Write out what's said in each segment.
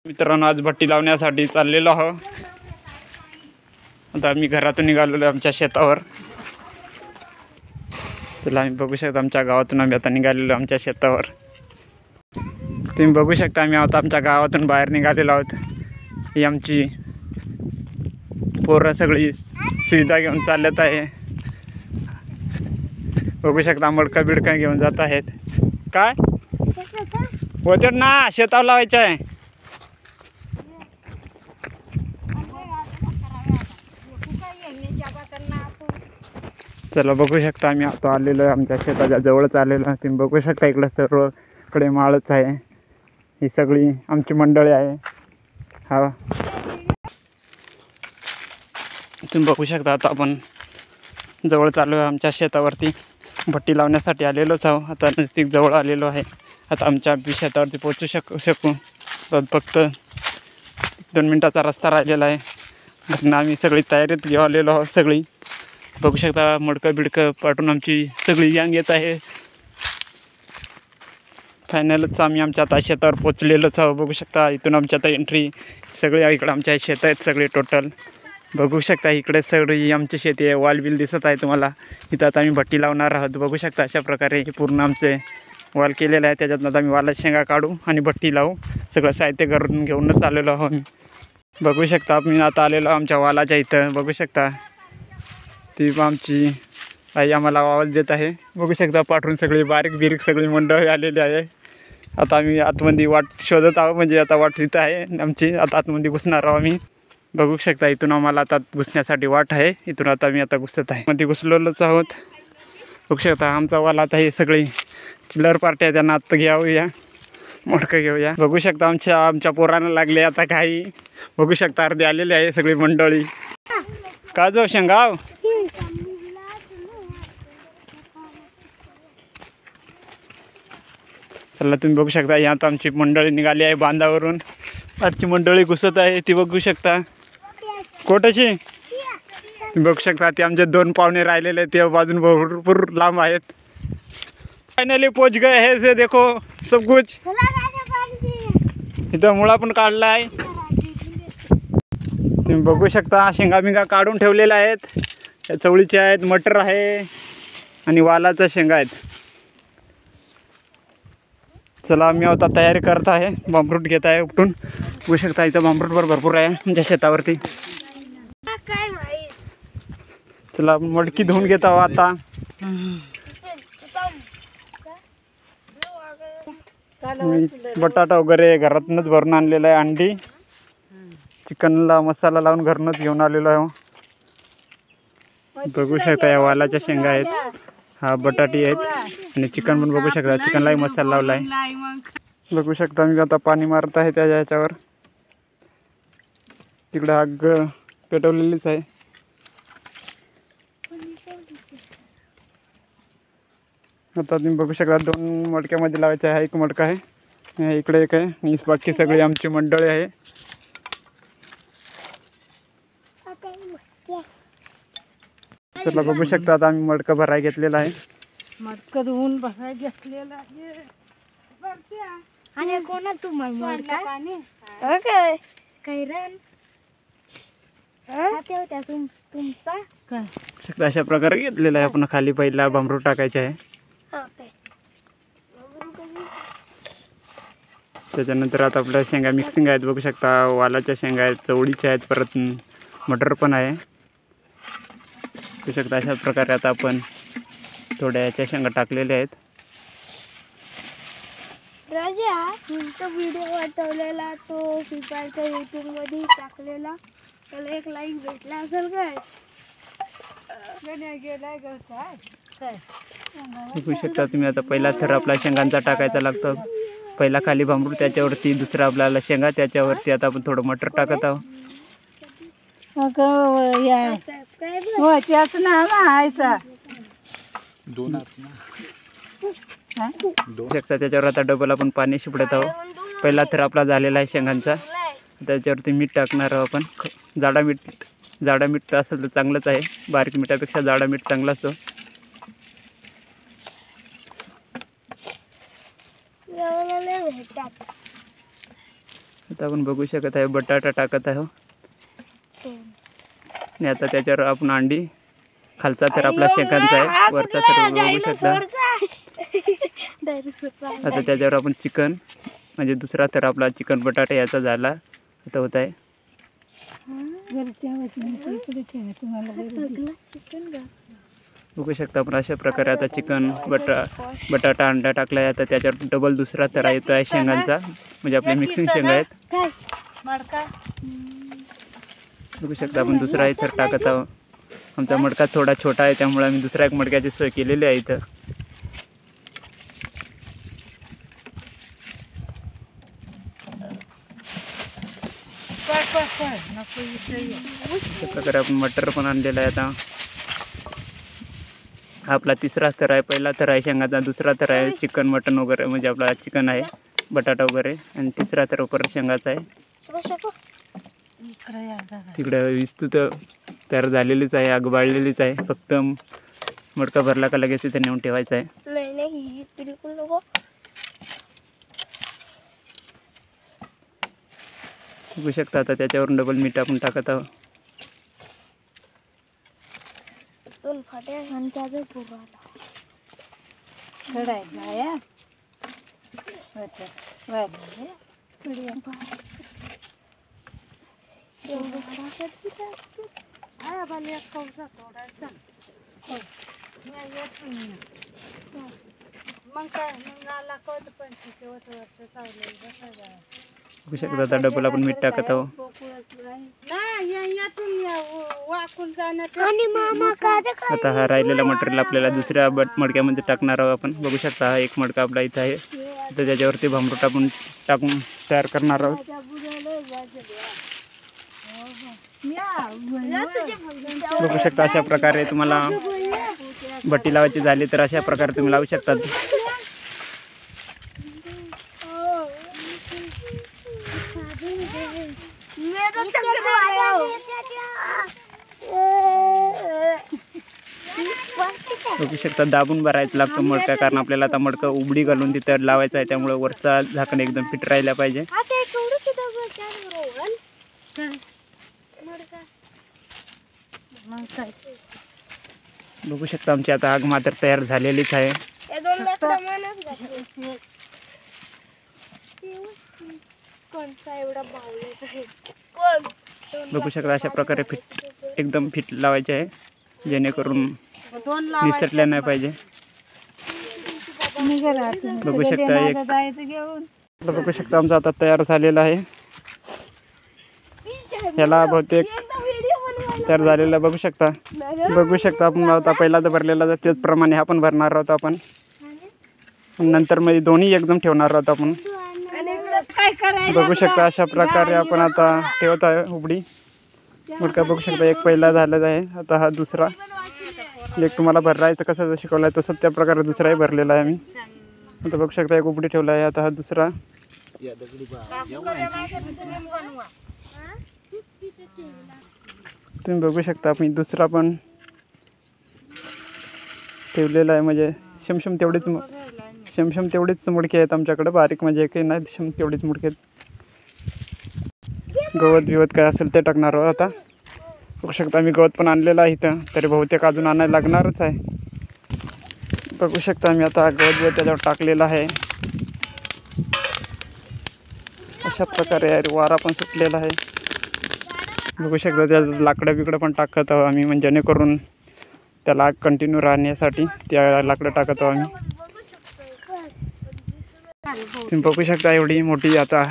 मित्रांनो, आज भट्टी लावण्यासाठी चाललेलो आहो. आता आम्ही घरातून निघालेलो आमच्या शेतावर. चला, आम्ही बघू शकता आमच्या गावातून आम्ही आता निघालेलो आमच्या शेतावर. तुम्ही बघू शकता आम्ही आता आमच्या गावातून बाहेर निघालेलो आहोत. ही आमची पोरं सगळी सुविधा घेऊन चालत आहे. बघू शकता मडका बिडका घेऊन जात आहेत. काय होते ना, शेतावर लावायचं आहे. चला, बघू शकता आम्ही आता आलेलो आहे आमच्या शेताच्या जवळच आलेलो आहे. तुम्ही बघू शकता इकडं सर्वकडे माळच आहे. ही सगळी आमची मंडळी आहे. हा, तुम्ही बघू शकता आता आपण जवळ चालू आहे आमच्या शेतावरती. भट्टी लावण्यासाठी आलेलोच आहो. आता नजदीक जवळ आलेलो आहे. आता आमच्या शेतावरती पोचू शकू फक्त 2 मिनटाचा रस्ता राहिलेला आहे. घरनं आम्ही सगळी तयारीत घेऊन आलेलो आहोत. सगळी बघू शकता मडकं बिडकं पाठवून आमची सगळी गँग येत आहे. फायनलच आम्ही आमच्या आता शेतावर पोचलेलोच आहोत. बघू शकता इथून आमच्या आता एंट्री सगळे इकडं आमच्या शेत आहेत सगळे टोटल. बघू शकता इकडे सगळी आमची शेती आहे. वाल बिल दिसत आहे तुम्हाला. इथं आता आम्ही भट्टी लावणार आहोत. बघू शकता अशा प्रकारे पूर्ण आमचे वाल केलेलं आहे. त्याच्यातनं आता आम्ही वालाच्या शेंगा काढू आणि भट्टी लावू. सगळं साहित्य घरून घेऊनच आलेलो आहोत आम्ही. बघू शकता आम्ही आता आलेलो आमच्या वालाच्या इथं. बघू शकता ती आमची आई आम्हाला आवाज देत आहे. बघू शकता पाठवून सगळी बारीक बिरीक सगळी मंडळी आलेली आहे. आता आम्ही आतमध्ये वाट शोधत आहोत. म्हणजे आता वाट तिथं आहे आमची. आता आतमध्ये घुसणार आहोत आम्ही. बघू शकता इथून आम्हाला आता घुसण्यासाठी वाट आहे. इथून आता मी आता घुसत आहे. मध्ये घुसलेलोच आहोत. बघू शकता आमचा वाला आता हे सगळी चिल्लर पार्ट्या त्यांना आत्ता घेऊया, मडकं घेऊया. बघू शकता आमच्या पोरांना लागले आता काही. बघू शकता अर्धे आलेले आहे सगळी मंडळी. का जाऊ शेंगाव. चला, तुम्ही बघू शकता यात आमची मंडळी निघाली आहे बांधावरून. आजची मंडळी घुसत आहे ती बघू शकता. कोटाशी तुम्ही बघू शकता ते आमचे 2 पाहुणे राहिलेले ते बाजून भरपूर लांब आहेत. फायनली पोच गए है से देखो सब कुछ. इथं मुळा पण काढला आहे. तुम्ही बघू शकता शेंगा बिंगा काढून ठेवलेल्या आहेत. या चवळीच्या आहेत, मटर आहे आणि वालाच्या शेंगा आहेत. चला, आम्ही आता तयारी करत आहे. बांबरूट घेत आहे उपटून. बघू शकता इथं बांबरूट भरपूर आहे आमच्या शेतावरती. चला, मडकी धुवून घेत आहोत आता. बटाटा वगैरे घरातूनच भरून आणलेला आहे. अंडी, चिकनला मसाला लावून घरूनच घेऊन आलेलो आहे. बघू शकता या वालाच्या शेंगा आहेत, हा बटाटी आहेत आणि चिकन पण बघू शकता. चिकनलाही मसाला लावला आहे. बघू शकता मी आता पाणी मारत आहे त्याच्या ह्याच्यावर. तिकडे आग पेटवलेलीच आहे. आता तुम्ही बघू शकता 2 मडक्यामध्ये लावायचं आहे. 1 मडका आहे, इकडे 1 आहे आणि बाकी सगळी आमची मंडळी आहे. चला, बघू शकता आता आम्ही मडका भरायला घेतलेला आहे. मडकं धुवून भरायला घेतलेला आहे. आणि कोणा तू मडका काय कैरन होत्या तुमचा काय अशा प्रकारे घेतलेला आहे आपण. खाली पहिला बांबरू टाकायचे आहे. त्याच्यानंतर आता आपल्या शेंगा मिक्सिंग आहेत. बघू शकता वालाच्या शेंगा आहेत, चवळीच्या आहेत, परत मटर पण आहे. बघू शकता अशा प्रकारे आता आपण थोड्या याच्या शेंगा टाकलेल्या आहेत. राजा तुमचा व्हिडिओ वाटवलेला तो फ्रीफायरच्या यूट्यूबमध्ये टाकलेला, त्याला 1 लाईक भेटला असेल काय. बघू शकता तुम्ही आता पहिला थर आपला शेंगांचा टाकायचा लागतो. पहिला खाली बांबरू, त्याच्यावरती दुसरा आपल्याला शेंगा, त्याच्यावरती आता आपण थोडं मटर टाकत आहोत. शकता त्याच्यावर आता डबल आपण पाणी शिपडत आहोत. पहिला थर आपला झालेला आहे शेंगांचा. त्याच्यावरती मीठ टाकणार आहोत आपण. जाडा मीठ असेल तर चांगलंच आहे. बारीक मिठापेक्षा जाडा मीठ चांगला असतो. आता आपण बघू शकत आहे बटाटा टाकत आहे आणि आता त्याच्यावर आपण अंडी, खालचा तर आपला शेकांचा आहे, वरचा तर बघू शकता. आता त्याच्यावर आपण चिकन, म्हणजे दुसरा तर आपला चिकन बटाटा याचा झाला आता होत आहे. बघू शकता आपण अशा प्रकारे आता चिकन बटाटा अंडा टाकला आहे. आता त्याच्यावर डबल दुसरा तरा येतो आहे शेंगांचा, म्हणजे आपले मिक्सिंग शेंगा आहेत. बघू शकता आपण दुसरा इथं टाकत आहोत. आमचा मडका थोडा छोटा आहे त्यामुळे आम्ही दुसऱ्या एक मडक्याची सोय केलेली आहे इथं. अशा प्रकारे आपण मटर पण आणलेला आहे. आता हा आपला तिसरा थर आहे. पहिला थर आहे शेंगाचा, दुसरा थर आहे चिकन मटन वगैरे, म्हणजे आपला चिकन आहे, बटाटा वगैरे, आणि तिसरा थर परत शेंगाचा आहे. तिकडे विस्तृत तयार झालेलीच आहे, आग बाळलेलीच आहे. फक्त मडका भरला का लगेच तिथे नेऊन ठेवायचा आहे. बघू शकता आता त्याच्यावरून डबल मीठ आपण टाकत आहोत. बघू शकता आता डबल आपण मीठ टाकत आहोत. आता हा राहिलेला मटेरियल आपल्याला दुसऱ्या मडक्यामध्ये टाकणार आहोत आपण. बघू शकता हा एक मडका आपला इथं आहे, तर त्याच्यावरती भांबरूट आपण टाकून तयार करणार आहोत. बघू शकता अशा प्रकारे तुम्हाला भट्टी लावायची झाली तर अशा प्रकारे तुम्ही लावू शकता. बघू शकता दाबून भरायचं लागतं मडका, कारण आपल्याला आता मडका उबडी घालून तिथं लावायचं आहे, त्यामुळे वरचा झाकण एकदम फिट राहिला पाहिजे. बघू शकता आमची आता आग मात्र तयार झालेलीच आहे. बघू शकता अशा प्रकारे एकदम फिट लावायचे आहे, जेणेकरून निसटल्या नाही पाहिजे. बघू शकता आमचा आता तयार झालेला आहे. याला बहुतेक तयार झालेला बघू शकता आपण आता पहिला तर भरलेला त्याचप्रमाणे हा पण भरणार आहोत आपण. नंतर मध्ये दोन्ही एकदम ठेवणार आहोत आपण. बघू शकता अशा प्रकारे आपण आता ठेवत आहे उबडी मडका. बघू शकता एक पहिला झालेला आहे, आता हा दुसरा. एक तुम्हाला भरायचं कसं शिकवलं आहे तसं त्या प्रकारे दुसराही भरलेला आहे आम्ही. आता बघू शकता एक उबडी ठेवला आहे, आता हा दुसरा. तुम्ही बघू शकता आपण दुसरा पण ठेवलेला आहे, म्हणजे शमशम तेवढीच मुडके आहेत आमच्याकडे, बारीक म्हणजे काही नाही, तेवढीच मुडके आहेत. गवत बिवत काय असेल ते टाकणार आहोत आता. बघू शकता आम्ही गवत पण आणलेलं आहे इथं, तरी बहुतेक अजून आणायला लागणारच आहे. बघू शकता आम्ही आता गवत त्याच्यावर टाकलेला आहे. अशा प्रकारे आहे, वारा पण सुटलेला आहे. बघू शकता त्यात लाकडं बिकडं पण टाकत आहोत आम्ही, म्हणजे जेणेकरून त्याला आग कंटिन्यू राहण्यासाठी त्या लाकडं टाकत आहोत आम्ही. तुम्ही बघू शकता एवढी मोठी आता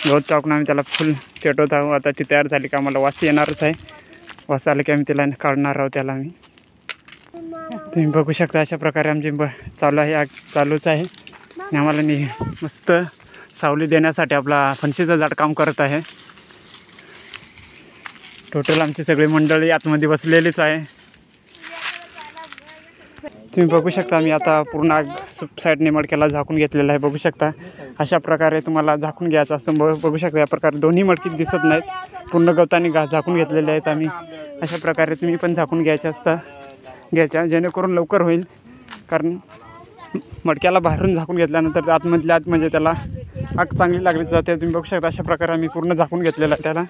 गवत टाकून आम्ही त्याला फुल पेटवत आहोत. आता ती तयार झाली का आम्हाला वास येणारच आहे. वास आला की आम्ही त्याला काढणार आहोत त्याला आम्ही. तुम्ही बघू शकता अशा प्रकारे आमची चालू आहे, आग चालूच आहे. आणि आम्हाला मस्त सावली देण्यासाठी आपला फणशीचं झाड काम करत आहे. टोटल आमची सगळी मंडळी आतमध्ये बसलेलीच आहे. तुम्ही बघू शकता मी आता पूर्ण आग साईडने मडक्याला झाकून घेतलेला आहे. बघू शकता अशा प्रकारे तुम्हाला झाकून घ्यायचं असतं. बघू शकता या प्रकारे दोन्ही मडकी दिसत नाहीत, पूर्ण गवताने झाकून घेतलेले आहेत आम्ही. अशा प्रकारे तुम्ही पण झाकून घ्यायच्या जेणेकरून लवकर होईल, कारण मडक्याला बाहेरून झाकून घेतल्यानंतर आतमधल्या आत म्हणजे त्याला आग चांगली लागली जाते. तुम्ही बघू शकता अशा प्रकारे आम्ही पूर्ण झाकून घेतलेलं आहे त्याला.